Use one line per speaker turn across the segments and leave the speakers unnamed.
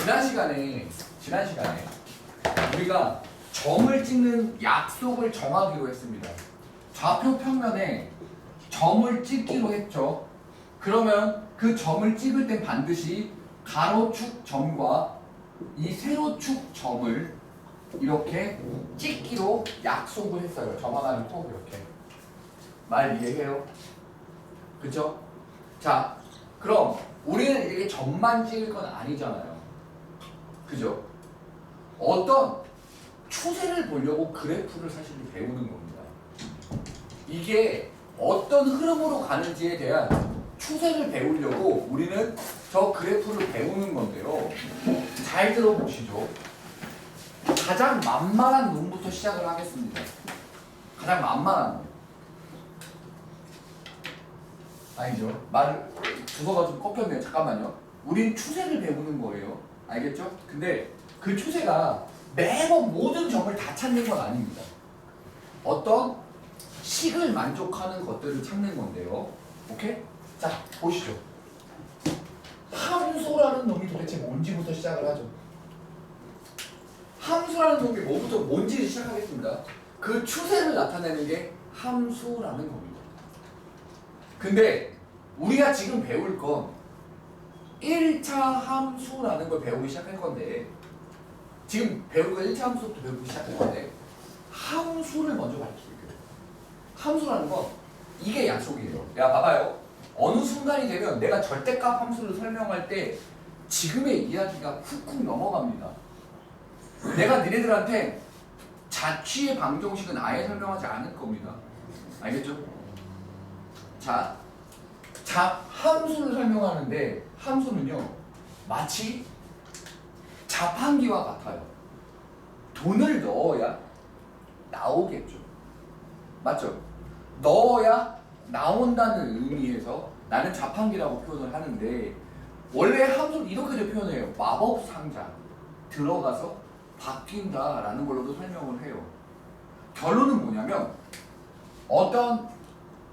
지난 시간에 우리가 점을 찍는 약속을 정하기로 했습니다. 좌표 평면에 점을 찍기로 했죠. 그러면 그 점을 찍을 땐 반드시 가로축 점과 이 세로축 점을 이렇게 찍기로 약속을 했어요. 점 하나를 꼭 이렇게. 말 이해해요? 그쵸? 자, 그럼 우리는 이렇게 점만 찍을 건 아니잖아요. 그죠? 어떤 추세를 보려고 그래프를 사실 배우는 겁니다. 이게 어떤 흐름으로 가는지에 대한 추세를 배우려고 우리는 저 그래프를 배우는 건데요. 잘 들어보시죠. 가장 만만한 놈부터 시작을 하겠습니다. 가장 만만한 놈. 아니죠. 말 주소가 좀 꺾였네요. 잠깐만요. 우린 추세를 배우는 거예요. 알겠죠? 근데 그 추세가 매번 모든 점을 다 찾는 건 아닙니다. 어떤 식을 만족하는 것들을 찾는 건데요. 오케이? 자, 보시죠. 함수라는 놈이 도대체 뭔지부터 시작을 하죠. 함수라는 놈이 뭐부터 뭔지를 시작하겠습니다. 그 추세를 나타내는 게 함수라는 겁니다. 근데 우리가 지금 배울 건 1차 함수라는 걸 배우기 시작할 건데, 지금 배울 건 1차 함수부터 배우기 시작할 건데, 함수를 먼저 밝힐게요. 함수라는 건 이게 약속이에요. 야, 봐봐요. 어느 순간이 되면 내가 절대값 함수를 설명할 때 지금의 이야기가 훅훅 넘어갑니다. 내가 니네들한테 자취의 방정식은 아예 설명하지 않을 겁니다. 알겠죠? 자, 함수를 설명하는데 함수는요, 마치 자판기와 같아요. 돈을 넣어야 나오겠죠. 맞죠? 넣어야 나온다는 의미에서 나는 자판기라고 표현을 하는데, 원래 함수를 이렇게도 표현해요. 마법 상자 들어가서 바뀐다라는 걸로도 설명을 해요. 결론은 뭐냐면, 어떤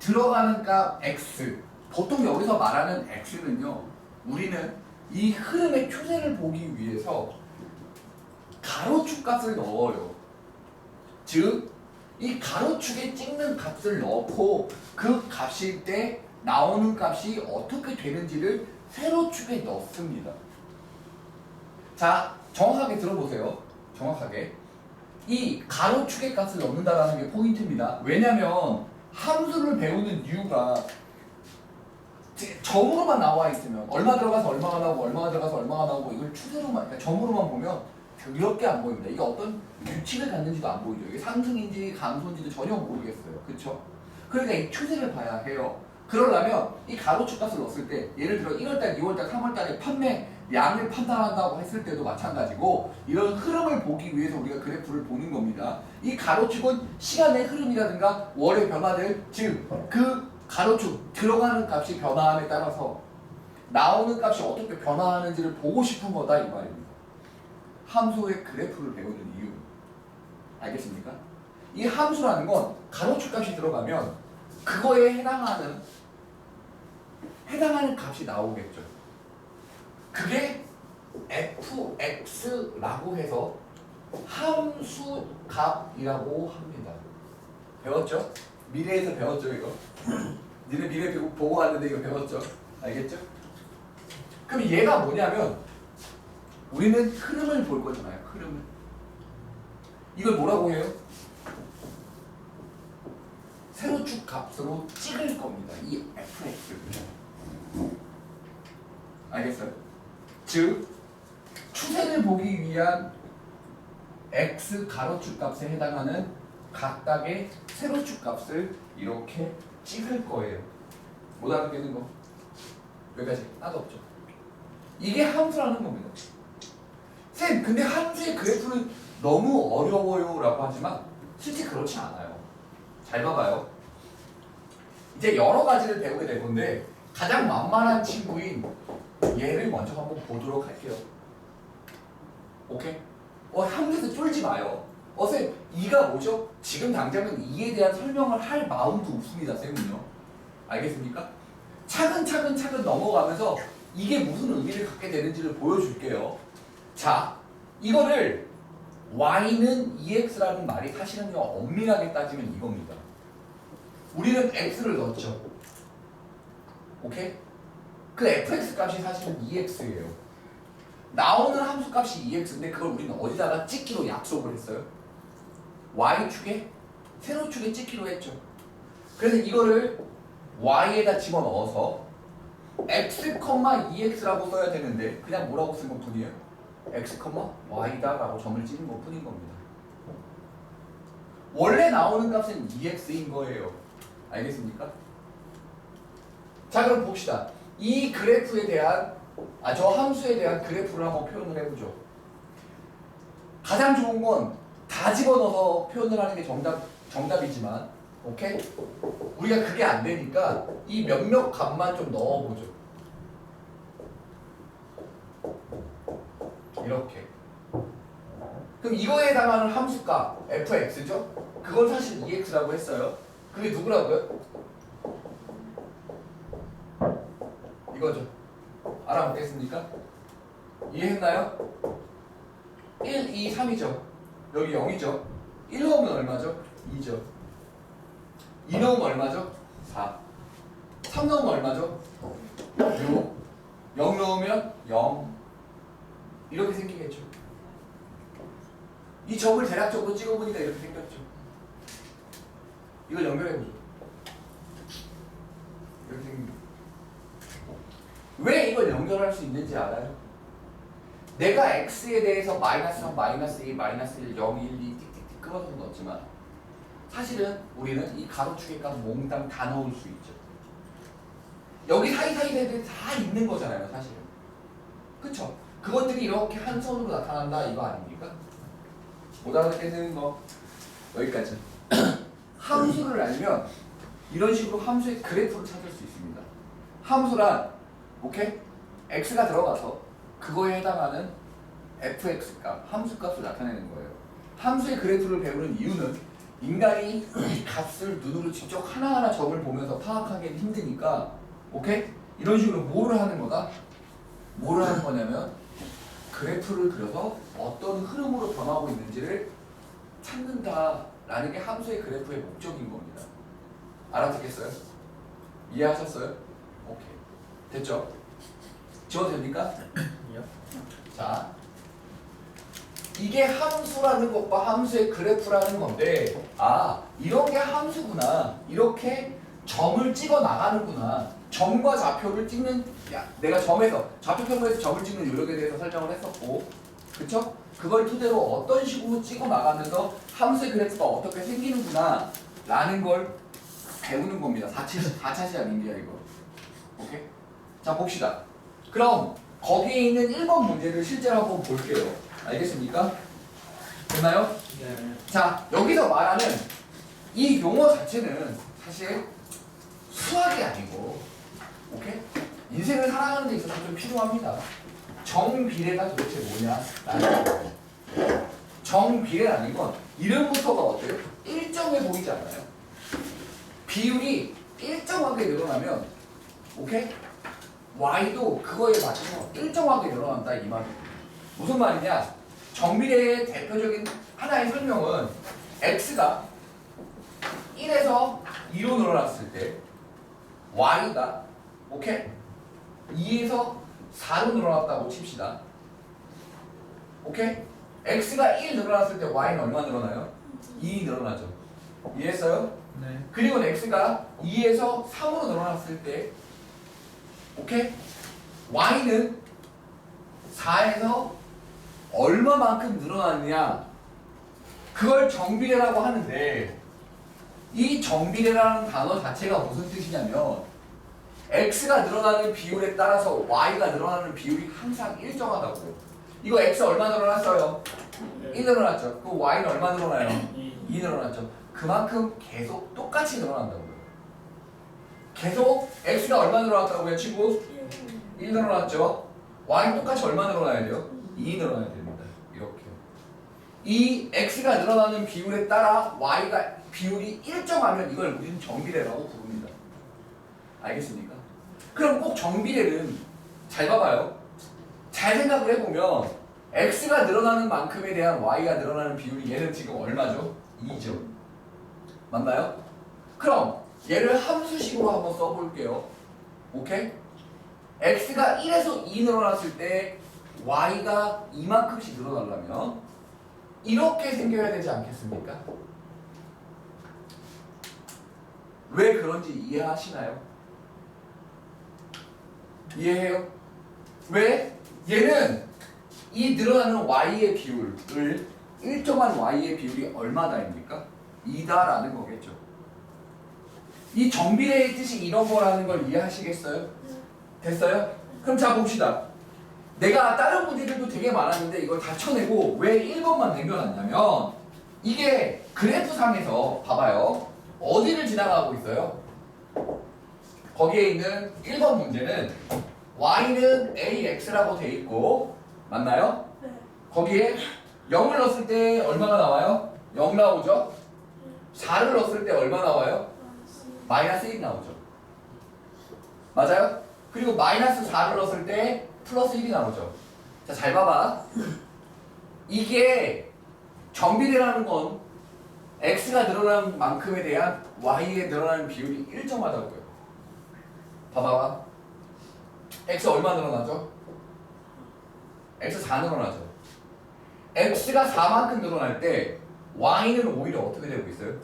들어가는 값 x, 보통 여기서 말하는 x는요, 우리는 이 흐름의 추세를 보기 위해서 가로축 값을 넣어요. 즉, 이 가로축에 찍는 값을 넣고 그 값일 때 나오는 값이 어떻게 되는지를 세로축에 넣습니다. 자, 정확하게 들어보세요. 정확하게. 이 가로축의 값을 넣는다라는 게 포인트입니다. 왜냐면 함수를 배우는 이유가 점으로만 나와 있으면 얼마 들어가서 얼마가 나오고 얼마가 들어가서 얼마가 나오고 이걸 추세로만, 그러니까 점으로만 보면 그렇게 안 보입니다. 이게 어떤 규칙을 갖는지도 안 보이죠. 이게 상승인지 감소인지도 전혀 모르겠어요. 그렇죠? 그러니까 이 추세를 봐야 해요. 그러려면 이 가로축 값을 넣었을 때, 예를 들어 1월달, 2월달, 3월달에 판매량을 판단한다고 했을 때도 마찬가지고, 이런 흐름을 보기 위해서 우리가 그래프를 보는 겁니다. 이 가로축은 시간의 흐름이라든가 월의 변화들, 즉 그 가로축 들어가는 값이 변화함에 따라서 나오는 값이 어떻게 변화하는지를 보고 싶은 거다 이 말입니다. 함수의 그래프를 배우는 이유. 알겠습니까? 이 함수라는 건 가로축 값이 들어가면 그거에 해당하는 값이 나오겠죠. 그게 fx라고 해서 함수 값이라고 합니다. 배웠죠? 미래에서 배웠죠, 이거? 니네 미래 보고 왔는데 이거 배웠죠? 알겠죠? 그럼 얘가 뭐냐면, 우리는 흐름을 볼 거잖아요. 흐름을. 이걸 뭐라고 해요? 세로축 값으로 찍을 겁니다. 이 fx를. 알겠어요? 즉, 추세를 보기 위한 x 가로축 값에 해당하는 각각의 세로축 값을 이렇게 찍을 거예요. 못 알아듣겠는 거? 여기까지 하나도 없죠. 이게 함수라는 겁니다. 쌤, 근데 함수의 그래프는 너무 어려워요 라고 하지만 실제 그렇지 않아요. 잘 봐봐요. 이제 여러 가지를 배우게 될 건데, 가장 만만한 친구인 얘를 먼저 한번 보도록 할게요. 오케이? 함수에서 쫄지 마요. 쌤, 이가 뭐죠? 지금 당장은 이에 대한 설명을 할 마음도 없습니다, 쌤은요. 알겠습니까? 차근차근 넘어가면서 이게 무슨 의미를 갖게 되는지를 보여줄게요. 자, 이거를 y는 2x라는 말이 사실은요 엄밀하게 따지면 이겁니다. 우리는 x를 넣었죠. 오케이? 그 fx 값이 사실은 2x예요. 나오는 함수 값이 2x인데 그걸 우리는 어디다가 찍기로 약속을 했어요? y축에 세로축에 찍기로 했죠. 그래서 이거를 y에다 집어넣어서 x, 2x라고 써야 되는데 그냥 뭐라고 쓴 것뿐이에요? x, y다 라고 점을 찍은 것뿐인 겁니다. 원래 나오는 값은 2x인 거예요. 알겠습니까? 자, 그럼 봅시다. 이 그래프에 대한 저 함수에 대한 그래프를 한번 표현을 해보죠. 가장 좋은 건 다 집어넣어서 표현을 하는 게 정답이지만 오케이? 우리가 그게 안 되니까 이 몇몇 값만 좀 넣어보죠. 이렇게. 그럼 이거에 해당하는 함수값 fx죠? 그건 사실 2x라고 했어요. 그게 누구라고요? 이거죠. 알아보겠습니까? 이해했나요? 1, 2, 3이죠. 여기 0이죠. 1 넣으면 얼마죠? 2죠. 2 넣으면 얼마죠? 4. 3 넣으면 얼마죠? 6. 0 넣으면 0. 이렇게 생기겠죠. 이 점을 대략적으로 찍어보니까 이렇게 생겼죠. 이걸 연결해보죠. 이렇게 생깁니다. 왜 이걸 연결할 수 있는지 알아요? 내가 x에 대해서 마이너스 3, 마이너스 2, 마이너스 1, 0, 1, 2 띡띡띡 끊어서 넣었지만 사실은 우리는 이 가로축의 값 몽땅 다 넣을 수 있죠. 여기 사이사이에 다 있는 거잖아요, 사실은. 그쵸? 그것들이 이렇게 한 선으로 나타난다 이거 아닙니까? 못 알아듣겠는 거 여기까지. 함수를 알면 이런 식으로 함수의 그래프를 찾을 수 있습니다. 함수란 오케이? x가 들어가서 그거에 해당하는 fx 값, 함수 값을 나타내는 거예요. 함수의 그래프를 배우는 이유는 인간이 이 값을 눈으로 직접 하나하나 점을 보면서 파악하기는 힘드니까 오케이? 이런 식으로 뭐를 하는 거다? 뭐를 하는 거냐면 그래프를 그려서 어떤 흐름으로 변하고 있는지를 찾는다라는 게 함수의 그래프의 목적인 겁니다. 알아듣겠어요? 이해하셨어요? 오케이. 됐죠? 지워도 됩니까? 자, 이게 함수라는 것과 함수의 그래프라는 건데 이런 게 함수구나. 이렇게 점을 찍어 나가는구나. 점과 좌표를 찍는 내가 점에서 좌표평면에서 점을 찍는 요령에 대해서 설명을 했었고 그쵸? 그걸 토대로 어떤 식으로 찍어 나가면서 함수의 그래프가 어떻게 생기는구나 라는 걸 배우는 겁니다. 4차 시작 인기야 이거. 오케이? 자, 봅시다. 그럼 거기에 있는 1번 문제를 실제로 한번 볼게요. 알겠습니까? 됐나요?
네.
자, 여기서 말하는 이 용어 자체는 사실 수학이 아니고 오케이? 인생을 살아가는 데 있어서 좀 필요합니다. 정비례가 도대체 뭐냐? 라는 거예요. 정비례라는 건 이름부터가 어때요? 일정해 보이지 않아요? 비율이 일정하게 늘어나면 오케이? y도 그거에 맞춰서 일정하게 늘어난다 이 말이에요. 무슨 말이냐? 정비례의 대표적인 하나의 설명은 x가 1에서 2로 늘어났을 때 y가 오케이? 2에서 4로 늘어났다고 칩시다. 오케이? x가 1 늘어났을 때 y는 얼마 늘어나요? 2 늘어나죠. 이해했어요?
네.
그리고 x가 2에서 3으로 늘어났을 때 오케이? y는 4에서 얼마만큼 늘어났느냐 그걸 정비례라고 하는데 이 정비례라는 단어 자체가 무슨 뜻이냐면 x가 늘어나는 비율에 따라서 y가 늘어나는 비율이 항상 일정하다고요. 이거 x 얼마 늘어났어요? 1 늘어났죠. 그 y는 얼마 늘어나요? 2 늘어났죠. 그만큼 계속 똑같이 늘어난다고요. 계속 x가 얼마 늘어났다고요, 친구? 1 늘어났죠. y는 똑같이 얼마 늘어나야 돼요? 2 늘어나야 됩니다. 이렇게. 이 x가 늘어나는 비율에 따라 y가 비율이 일정하면 이걸 우리는 정비례라고 부릅니다. 알겠습니까? 그럼 꼭 정비례는 잘 봐봐요. 잘 생각을 해보면 x가 늘어나는 만큼에 대한 y가 늘어나는 비율이 얘는 지금 얼마죠? 2죠. 맞나요? 그럼 얘를 함수식으로 한번 써볼게요. 오케이? x가 1에서 2 늘어났을 때 y가 이만큼씩 늘어나려면 이렇게 생겨야 되지 않겠습니까? 왜 그런지 이해하시나요? 이해해요? 왜? 얘는 이 늘어나는 y의 비율을 일정한 y의 비율이 얼마다입니까? 2다라는 거겠죠. 이 정비례의 뜻이 이런 거라는 걸 이해하시겠어요? 됐어요? 그럼 자 봅시다. 내가 다른 문제들도 되게 많았는데 이걸 다 쳐내고 왜 1번만 남겨놨냐면 이게 그래프상에서 봐봐요. 어디를 지나가고 있어요? 거기에 있는 1번 문제는 y는 ax라고 돼 있고 맞나요?
네.
거기에 0을 넣었을 때 얼마가 나와요? 0 나오죠? 4를 넣었을 때 얼마 나와요? 마이너스 1 나오죠. 맞아요? 그리고 마이너스 4를 넣었을 때 플러스 1이 나오죠. 자, 잘 봐봐. 이게 정비례라는 건 x가 늘어나는 만큼에 대한 y에 늘어나는 비율이 일정하다고요. 봐봐. x 얼마 늘어나죠? x 4 늘어나죠. x가 4만큼 늘어날 때 y는 오히려 어떻게 되고 있어요?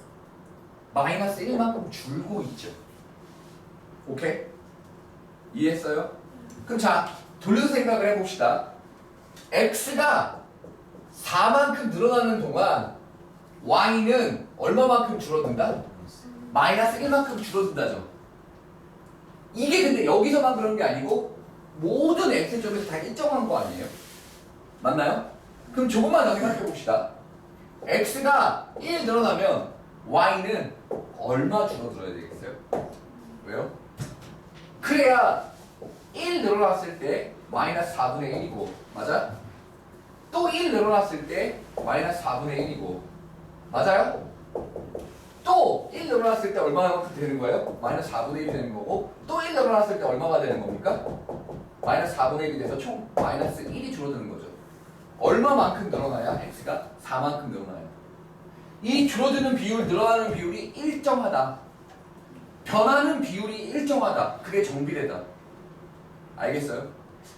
마이너스 1만큼 줄고 있죠. 오케이? 이해했어요? 그럼 자, 돌려서 생각을 해봅시다. x가 4만큼 늘어나는 동안 y는 얼마만큼 줄어든다? 마이너스 1만큼 줄어든다죠. 이게 근데 여기서만 그런 게 아니고 모든 x점에서 다 일정한 거 아니에요? 맞나요? 그럼 조금만 더 생각해 봅시다. x가 1 늘어나면 y는 얼마 줄어들어야 되겠어요? 왜요? 그래야 1 늘어났을 때 마이너스 4분의 1이고 맞아? 또 1 늘어났을 때 마이너스 4분의 1이고 맞아요? 또 1 늘어났을 때 얼마가 되는 거예요? 마이너스 4분의 1이 되는 거고 또 1 늘어났을 때 얼마가 되는 겁니까? 마이너스 4분의 1이 돼서 총 마이너스 1이 줄어드는 거죠. 얼마만큼 늘어나야 x가 4만큼 늘어나요? 이 줄어드는 비율, 늘어나는 비율이 일정하다. 변하는 비율이 일정하다. 그게 정비례다. 알겠어요?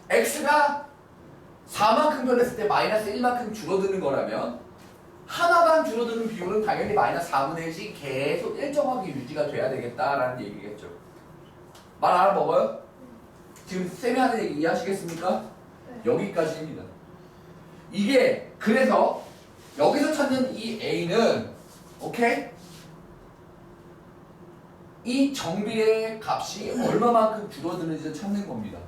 x가 4만큼 변했을 때 마이너스 1만큼 줄어드는 거라면 하나만 줄어드는 비율은 당연히 마이너스 4분의 1씩 계속 일정하게 유지가 돼야 되겠다라는 얘기겠죠. 말 알아먹어요? 지금 쌤이 하는 얘기 이해하시겠습니까?
네.
여기까지입니다. 이게 그래서 여기서 찾는 이 a는 오케이? 이 정비례의 값이 얼마만큼 줄어드는지 찾는 겁니다.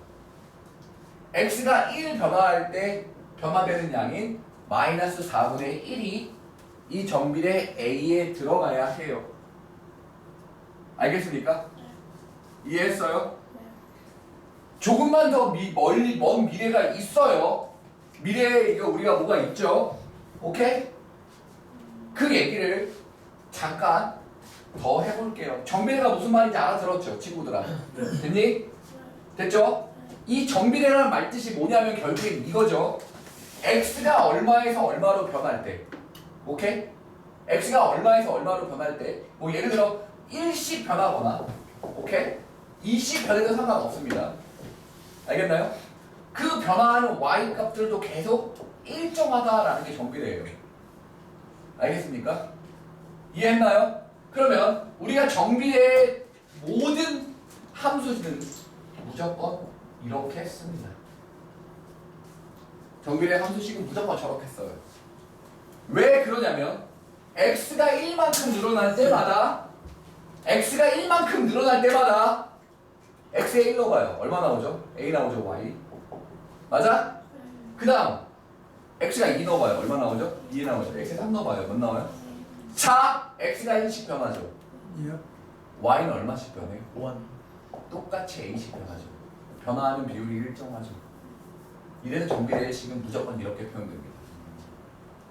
x가 1 변화할 때 변화되는 양인 마이너스 4분의 1이 이 정비례 a에 들어가야 해요. 알겠습니까?
네.
이해했어요?
네.
조금만 더 멀리 먼 미래가 있어요. 미래에 이거 우리가 뭐가 있죠? 오케이? 그 얘기를 잠깐 더 해볼게요. 정비례가 무슨 말인지 알아들었죠, 친구들아? 됐니? 됐죠? 이 정비례라는 말 뜻이 뭐냐면 결국엔 이거죠. x가 얼마에서 얼마로 변할 때, 오케이? x가 얼마에서 얼마로 변할 때, 뭐 예를 들어 1씩 변하거나, 오케이? 2씩 변해도 상관없습니다. 알겠나요? 그 변화하는 y 값들도 계속 일정하다라는 게 정비례예요. 알겠습니까? 이해했나요? 그러면 우리가 정비례의 모든 함수는 무조건 이렇게 씁니다. 정비례 함수식은 무조건 저렇게 써요. 왜 그러냐면 x가 1만큼 늘어날 때마다 x에 1 넣어봐요. 얼마 나오죠? a 나오죠? y 맞아? 그 다음 x가 2 넣어봐요. 얼마 나오죠? 2 나오죠. x에 3 넣어봐요. 몇 나와요? 자, x가 1씩 변하죠.
예.
y는 얼마씩 변해요?
1.
똑같이 a씩 변하죠. 변화하는 비율이 일정하죠. 이래서 정비례의 식은 무조건 이렇게 표현됩니다.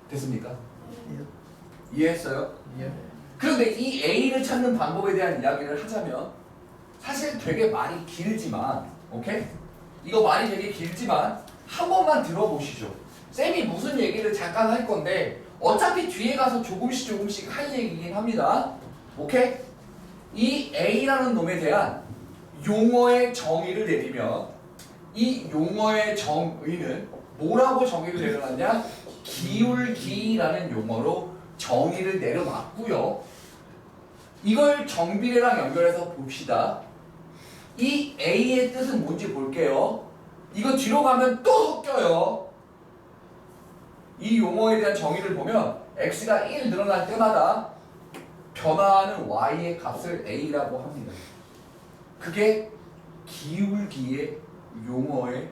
됐습니까?
예.
이해했어요?
예.
그런데 이 a를 찾는 방법에 대한 이야기를 하자면 사실 되게 말이 길지만 오케이? 이거 말이 되게 길지만 한 번만 들어보시죠. 쌤이 무슨 얘기를 잠깐 할 건데 어차피 뒤에 가서 조금씩 할 얘기긴 합니다. 오케이? 이 A라는 놈에 대한 용어의 정의를 내리면 이 용어의 정의는 뭐라고 정의를 내려놨냐? 기울기라는 용어로 정의를 내려놨고요. 이걸 정비례랑 연결해서 봅시다. 이 A의 뜻은 뭔지 볼게요. 이거 뒤로 가면 또 섞여요. 이 용어에 대한 정의를 보면 x가 1 늘어날 때마다 변화하는 y의 값을 a라고 합니다. 그게 기울기의 용어의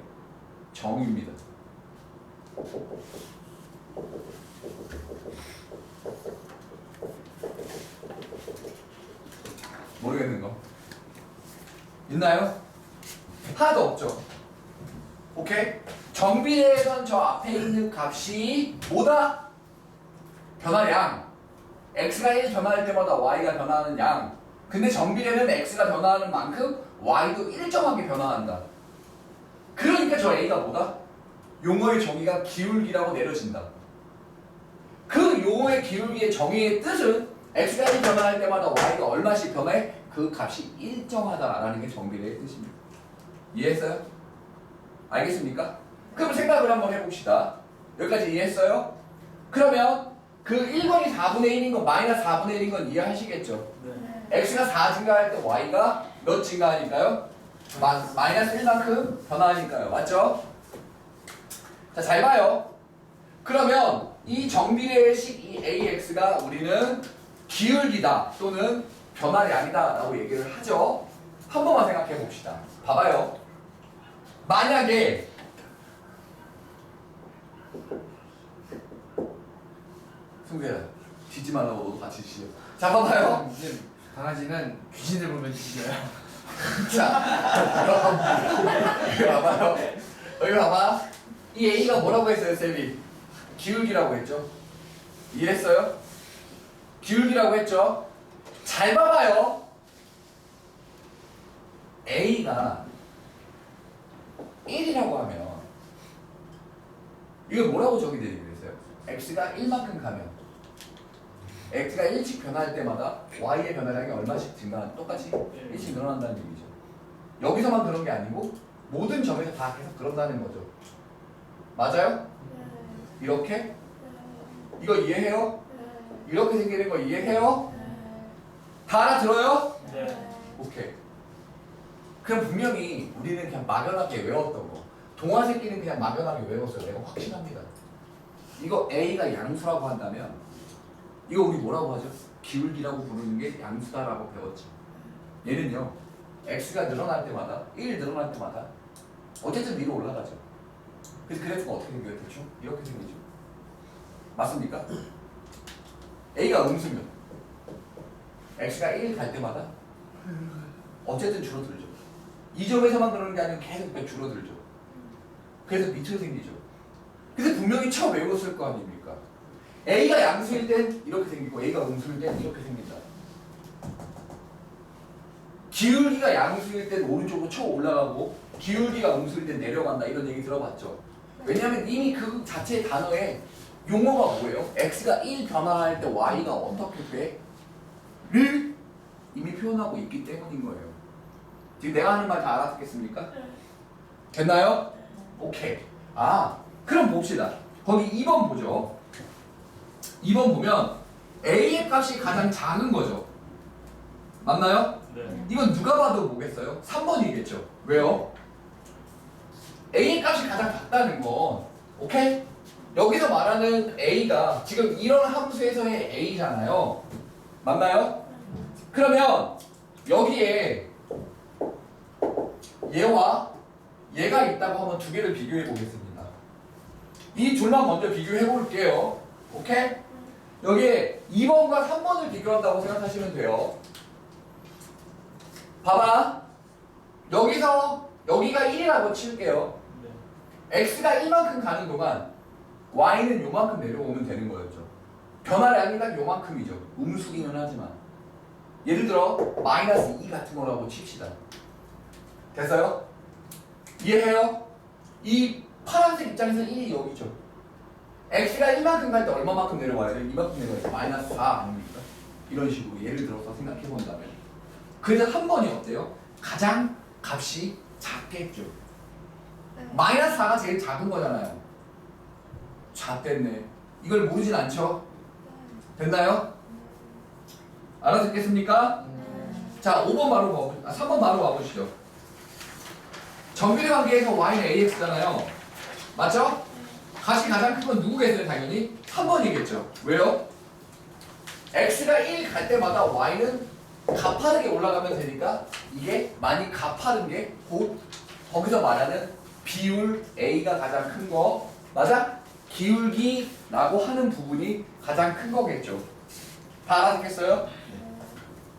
정의입니다. 모르겠는 거 있나요? 하나도 없죠. 오케이? 정비례에선 저 앞에 있는 값이 뭐다? 변화량. x가 1 변화할 때마다 y가 변화하는 양. 근데 정비례는 x가 변화하는 만큼 y도 일정하게 변화한다. 그러니까 저 a가 뭐다? 용어의 정의가 기울기라고 내려진다. 그 용어의 기울기의 정의의 뜻은 x가 1 변화할 때마다 y가 얼마씩 변화해? 그 값이 일정하다라는 게 정비례의 뜻입니다. 이해했어요? 알겠습니까? 그럼 생각을 한번 해봅시다. 여기까지 이해했어요? 그러면 그 1번이 4분의 1인 건 마이너스 4분의 1인 건 이해하시겠죠?
네.
x가 4 증가할 때 y가 몇 증가하니까요? 마이너스 1만큼 변화하니까요. 맞죠? 자, 잘 봐요. 그러면 이 정비례식 이 AX가 우리는 기울기다 또는 변화량이다 라고 얘기를 하죠. 한 번만 생각해 봅시다. 봐봐요. 만약에 승재야 짖지 말라고 너도 같이 짖어. 자, 봐봐요.
근데 강아지는 귀신을 보면 짖어요.
자, 여기 봐봐요. 여기 봐봐. 이 A가 뭐라고 했어요, 쌤이? 기울기라고 했죠. 이해했어요? 기울기라고 했죠. 잘 봐봐요. A가 1이라고 하면 이걸 뭐라고 적이되겠어요? X가 1만큼 가면 X가 1씩 변화할 때마다 Y의 변화량이 얼마씩 증가한 똑같이 1씩 늘어난다는 얘기죠. 여기서만 그런 게 아니고 모든 점에서 다 계속 그런다는 거죠. 맞아요? 이렇게? 이거 이해해요? 이렇게 생기는 거 이해해요? 다 알아들어요?
네.
오케이. 그럼 분명히 우리는 그냥 막연하게 외웠던 거. 동화 새끼는 그냥 막연하게 외웠어요. 내가 확신합니다. 이거 A가 양수라고 한다면 이거 우리 뭐라고 하죠? 기울기라고 부르는 게 양수다라고 배웠죠. 얘는요. X가 늘어날 때마다 1 늘어날 때마다 어쨌든 위로 올라가죠. 그래서 그래프가 어떻게 생겨요? 대충 이렇게 생기죠. 맞습니까? A가 음수면 X가 1 갈 때마다 어쨌든 줄어들죠. 이 점에서만 그러는 게 아니고 계속 줄어들죠. 그래서 밑으로 생기죠. 그래서 분명히 처음 외웠을 거 아닙니까? A가 양수일 땐 이렇게 생기고 A가 음수일 땐 이렇게 생긴다. 기울기가 양수일 땐 오른쪽으로 쳐 올라가고 기울기가 음수일 땐 내려간다 이런 얘기 들어봤죠? 왜냐하면 이미 그 자체의 단어에 용어가 뭐예요? X가 1 변화할 때 Y가 어떻게 돼? 를 이미 표현하고 있기 때문인 거예요. 지금 내가 하는 말 다 알아듣겠습니까? 됐나요? 오케이. 아, 그럼 봅시다. 거기 2번 보죠. 2번 보면 A의 값이 가장 작은 거죠. 맞나요?
네.
이건 누가 봐도 뭐겠어요? 3번이겠죠. 왜요? A의 값이 가장 작다는 건 오케이? 여기서 말하는 A가 지금 이런 함수에서의 A잖아요. 맞나요? 그러면 여기에 얘와 얘가 있다고 하면 두 개를 비교해 보겠습니다. 이 둘만 먼저 비교해 볼게요. 오케이? 여기에 2번과 3번을 비교한다고 생각하시면 돼요. 봐봐. 여기서 여기가 1이라고 칠게요.
네.
x가 1만큼 가는 동안 y는 요만큼 내려오면 되는 거였죠. 변화량이 딱 요만큼이죠. 음수기는 하지만. 예를 들어 마이너스 2 같은 거라고 칩시다. 됐어요? 이해해요? 이 파란색 입장에서 1이 여기죠. x가 1만큼 갈 때 얼마만큼 내려와야 돼? 이만큼 내려와야 돼. 마이너스 4 아닙니까? 이런 식으로 예를 들어서 생각해 본다면 그래서 한 번이 어때요? 가장 값이 작겠죠. 마이너스 4가 제일 작은 거잖아요. 작겠네. 이걸 모르진 않죠? 됐나요? 알아듣겠습니까? 자, 5번 바로 3번 바로 와보시죠. 정비례 관계에서 y는 ax잖아요. 맞죠? 값이 가장 큰 건 누구겠어요? 당연히 3번이겠죠. 왜요? x가 1 갈 때마다 y는 가파르게 올라가면 되니까 이게 많이 가파른 게 곧 거기서 말하는 비율 a가 가장 큰 거 맞아? 기울기라고 하는 부분이 가장 큰 거겠죠. 다 알아듣겠어요?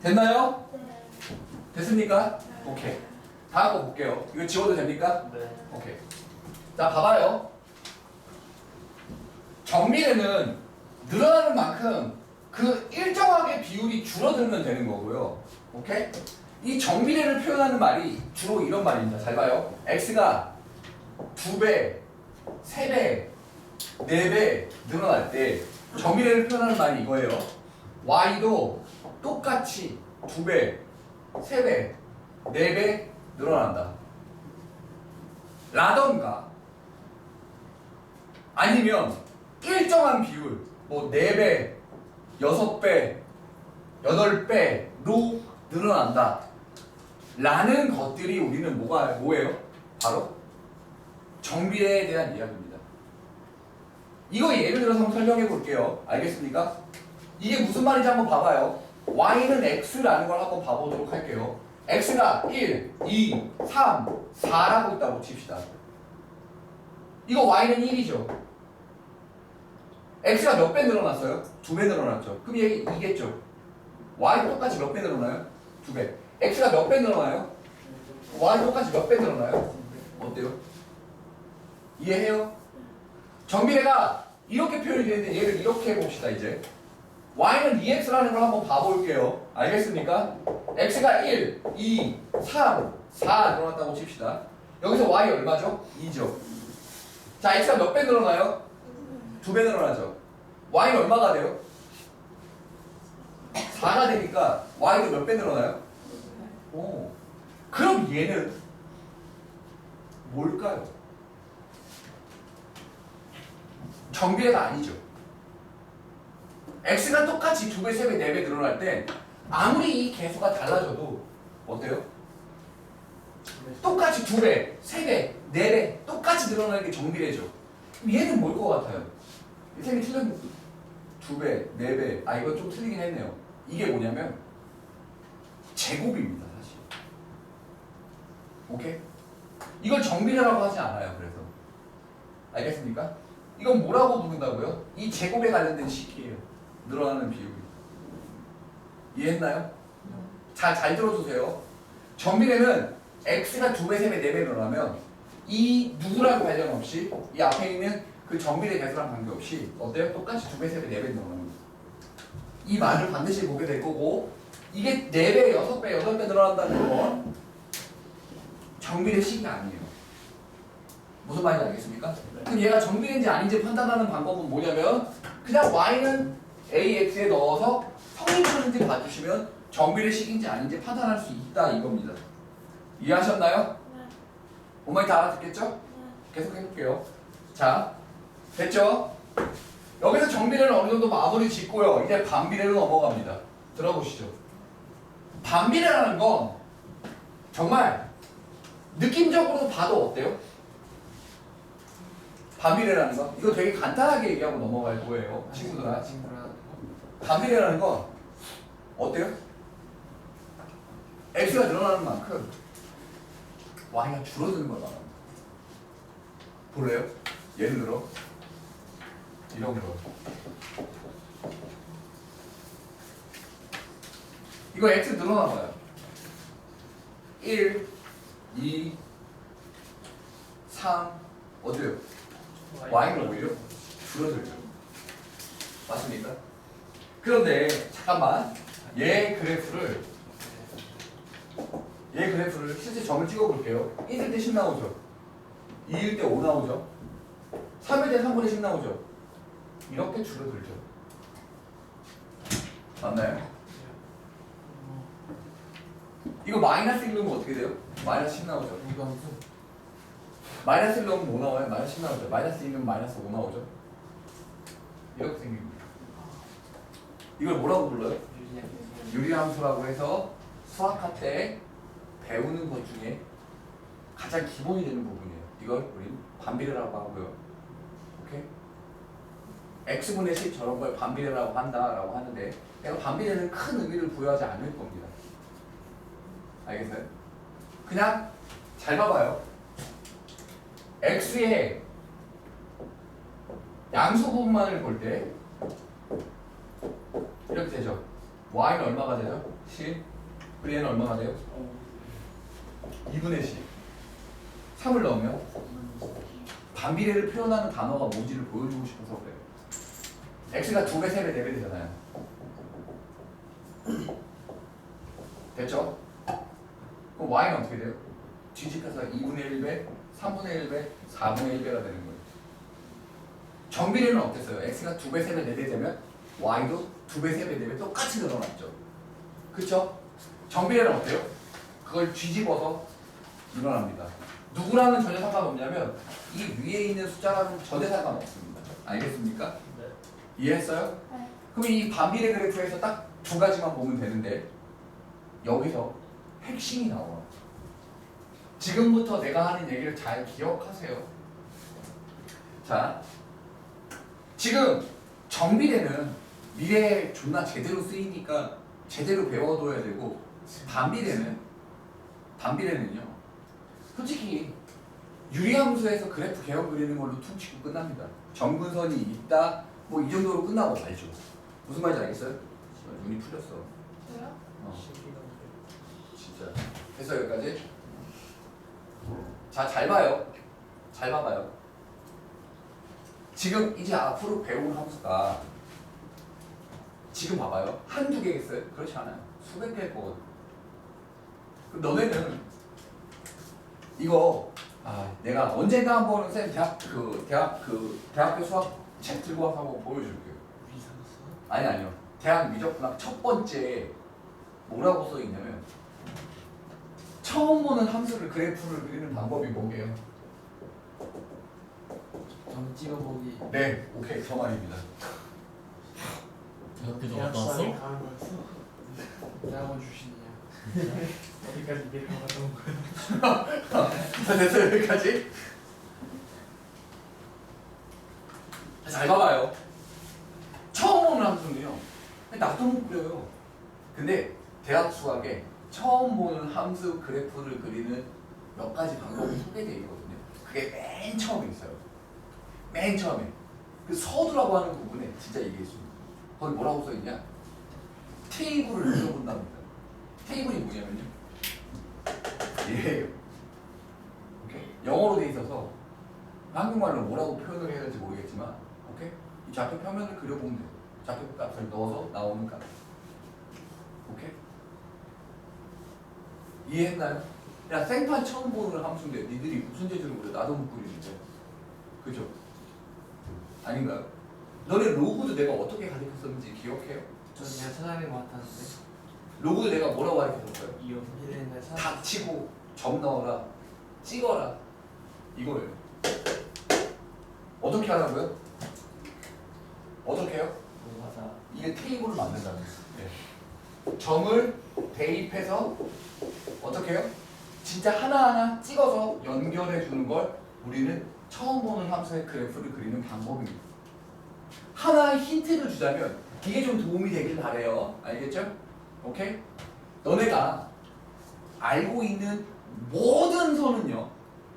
됐나요? 됐습니까? 오케이. 다음 거 볼게요. 이거 지워도 됩니까?
네.
오케이. 자, 봐봐요. 정비례는 늘어나는 만큼 그 일정하게 비율이 줄어들면 되는 거고요. 오케이? 이 정비례를 표현하는 말이 주로 이런 말입니다. 잘 봐요. x가 2배, 3배, 4배 늘어날 때 정비례를 표현하는 말이 이거예요. y도 똑같이 2배, 3배, 4배 늘어난다. 라던가 아니면 일정한 비율, 뭐 4배, 6배, 8배로 늘어난다. 라는 것들이 우리는 뭐예요? 바로 정비례에 대한 이야기입니다. 이거 예를 들어서 한번 설명해 볼게요. 알겠습니까? 이게 무슨 말인지 한번 봐봐요. y는 x라는 걸 한번 봐보도록 할게요. x가 1, 2, 3, 4라고 있다고 칩시다. 이거 y는 1이죠. x가 몇 배 늘어났어요? 2배 늘어났죠. 그럼 얘 2겠죠. y도 똑같이 몇 배 늘어나요? 2배. x가 몇 배 늘어나요? y도 똑같이 몇 배 늘어나요? 어때요? 이해해요? 정비례가 이렇게 표현이 되는데 얘를 이렇게 해봅시다. 이제 y는 2x라는 걸 한번 봐볼게요. 알겠습니까? x가 1, 2, 3, 4 늘어났다고 칩시다. 여기서 y 얼마죠? 2죠. 자, x가 몇 배 늘어나요? 2배 늘어나죠. y는 얼마가 돼요? 4가 되니까 y도 몇 배 늘어나요? 오. 그럼 얘는 뭘까요? 정비례가 아니죠. x가 똑같이 2배, 3배, 4배 늘어날 때 아무리 이 개수가 달라져도 어때요? 똑같이 2배, 3배, 4배 똑같이 늘어나는 게 정비례죠. 그럼 얘는 뭘 것 같아요? 쌤이 틀린 2배, 4배, 아 이건 좀 틀리긴 했네요. 이게 뭐냐면 제곱입니다, 사실. 오케이? 이걸 정비례라고 하지 않아요. 그래서 알겠습니까? 이건 뭐라고 부른다고요? 이 제곱에 관련된 식이에요. 늘어나는 비율이. 이해했나요? 잘 들어주세요. 정비례는 x가 2배, 3배, 4배 늘어나면 이 누구랑 관련 없이 이 앞에 있는 그 정비례 개수랑 관계없이 어때요? 똑같이 2배, 3배, 4배 늘어납니다. 이 말을 반드시 보게 될 거고 이게 4배, 6배, 8배 늘어난다는 건 정비례 식이 아니에요. 무슨 말인지 알겠습니까? 그럼 얘가 정비례인지 아닌지 판단하는 방법은 뭐냐면 그냥 y는 ax에 넣어서 성립하는지 봐주시면 정비례 식인지 아닌지 판단할 수 있다 이겁니다. 이해하셨나요? 오마이 다 알아듣겠죠? 계속 해볼게요. 자, 됐죠? 여기서 정비례는 어느 정도 마무리 짓고요. 이제 반비례로 넘어갑니다. 들어보시죠. 반비례라는 건 정말 느낌적으로 봐도 어때요? 반비례라는 거? 이거 되게 간단하게 얘기하고 넘어갈 거예요. 친구들아. 반비례라는 건 어때요? x가 늘어나는 만큼 y가 줄어드는 걸 말합니다. 볼래요? 예를 들어 이런 거. 이거 x 늘어나봐요. 1, 2, 3 어때요? y는 오히려 줄어들죠. 맞습니까? 그런데 잠깐만 얘 그래프를 실제 점을 찍어볼게요. 1일 때 10 나오죠. 2일 때 5 나오죠. 3일 때 3분의 10 나오죠. 이렇게 줄어들죠. 맞나요? 이거 마이너스 1 넣으면 어떻게 돼요? 마이너스 10 나오죠. 마이너스 1 넣으면 뭐 나와요? 마이너스 10 나오죠. 마이너스 2 넣으면 마이너스 5 나오죠. 이렇게 생깁니다. 이걸 뭐라고 불러요? 유리함수라고 해서 수학할 때 배우는 것 중에 가장 기본이 되는 부분이에요. 이걸 우리는 반비례라고 하고요. 오케이? x분의 10 저런 걸 반비례라고 한다라고 하는데 내가 반비례는 큰 의미를 부여하지 않을 겁니다. 알겠어요? 그냥 잘 봐봐요. x의 양수 부분만을 볼 때 이렇게 되죠. y는 얼마가 되죠? 10. 그리고 얘는 얼마가 돼요? 2분의 10. 3을 넣으면 반비례를 표현하는 단어가 뭔지를 보여주고 싶어서 그래요. x가 2배, 3배, 4배 되잖아요. 됐죠? 그럼 y는 어떻게 돼요? 뒤집혀서 2분의 1배, 3분의 1배, 4분의 1배가 되는 거예요. 정비례는 어땠어요? x가 2배, 3배, 4배 되면 y도 2배, 3배, 4배 똑같이 늘어났죠. 그쵸? 정비례는 어때요? 그걸 뒤집어서 일어납니다. 누구랑은 전혀 상관없냐면 이 위에 있는 숫자랑은 전혀 상관없습니다. 알겠습니까?
네.
이해했어요?
네.
그럼 이 반비례 그래프에서 딱 두 가지만 보면 되는데 여기서 핵심이 나와요. 지금부터 내가 하는 얘기를 잘 기억하세요. 자, 지금 정비례는 미래에 존나 제대로 쓰이니까 제대로 배워둬야 되고 반비례는요 솔직히 유리함수에서 그래프 개형 그리는 걸로 퉁치고 끝납니다. 점근선이 있다 뭐 이 정도로 끝나고 말죠. 무슨 말인지 알겠어요? 눈이 풀렸어.
왜요?
진짜. 됐어 여기까지? 자, 잘 봐요. 잘 봐봐요. 지금 이제 앞으로 배울 함수가 지금 봐봐요. 한두 개겠어요? 그렇지 않아요. 수백 개일 거거든. 그럼 너네는 이거 내가 언젠가 한번 쌤 대학교 수학 책 들고 와서 한번 보여줄게요. 아니요. 대학 미적분학 첫 번째 뭐라고 써 있냐면 처음 보는 함수를 그래프를 그리는 방법이 뭐게요?
점 찍어보기.
네, 오케이 저 말입니다.
대학교 갔다 왔어?
대학원 출신이야. 어디까지 내려가던 거야?
자, 됐어요 여기까지. 잘 봐봐요. 처음 보는 함수는요. 나도 못 그려요. 근데 대학 수학에 처음 보는 함수 그래프를 그리는 몇 가지 방법이 소개되어 있거든요. 그게 맨 처음에 있어요. 맨 처음에 그 서두라고 하는 부분에 진짜 이게 있습니다. 거기 뭐라고 써있냐? 테이블을 그려본답니다. 테이블이 뭐냐면요. 얘예요. 오케이? 영어로 돼 있어서 한국말로 뭐라고 표현을 해야 될지 모르겠지만 오케이? 이 좌표 평면을 그려보면 돼요. 좌표 값을 넣어서 나오는 값. 오케이? 이해했나요? 야, 생판 처음 보는 함수인데 니들이 무슨 재주로 그려? 나도 못 그리는데. 그죠? 아닌가요? 너네 로그도 내가 어떻게 가르쳤었는지 기억해요?
저 그냥 찾아낸 것 같았는데.
로그도 내가 뭐라고 가르쳤었어요?
이랬는데
닥치고 점 넣어라, 찍어라 이거예요. 어떻게 하라고요? 어떻게 해요?
맞아.
이게 테이블을 만든다는 거예요. 점을 대입해서 어떻게 해요? 진짜 하나하나 찍어서 연결해 주는 걸 우리는 처음 보는 함수의 그래프를 그리는 방법입니다. 하나의 힌트를 주자면 이게 좀 도움이 되길 바래요. 알겠죠? 오케이? 너네가 알고 있는 모든 선은요,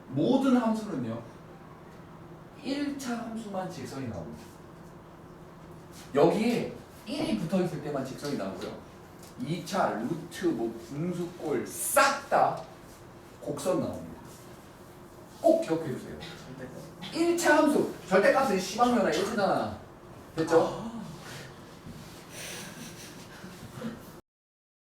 모든 함수는요 1차 함수만 직선이 나옵니다. 여기에 1이 붙어있을 때만 직선이 나오고요 2차, 루트, 분수꼴 싹 다 곡선 나옵니다. 꼭 기억해주세요. 1차 함수 절대값은 시방면화 1차잖아. 됐죠?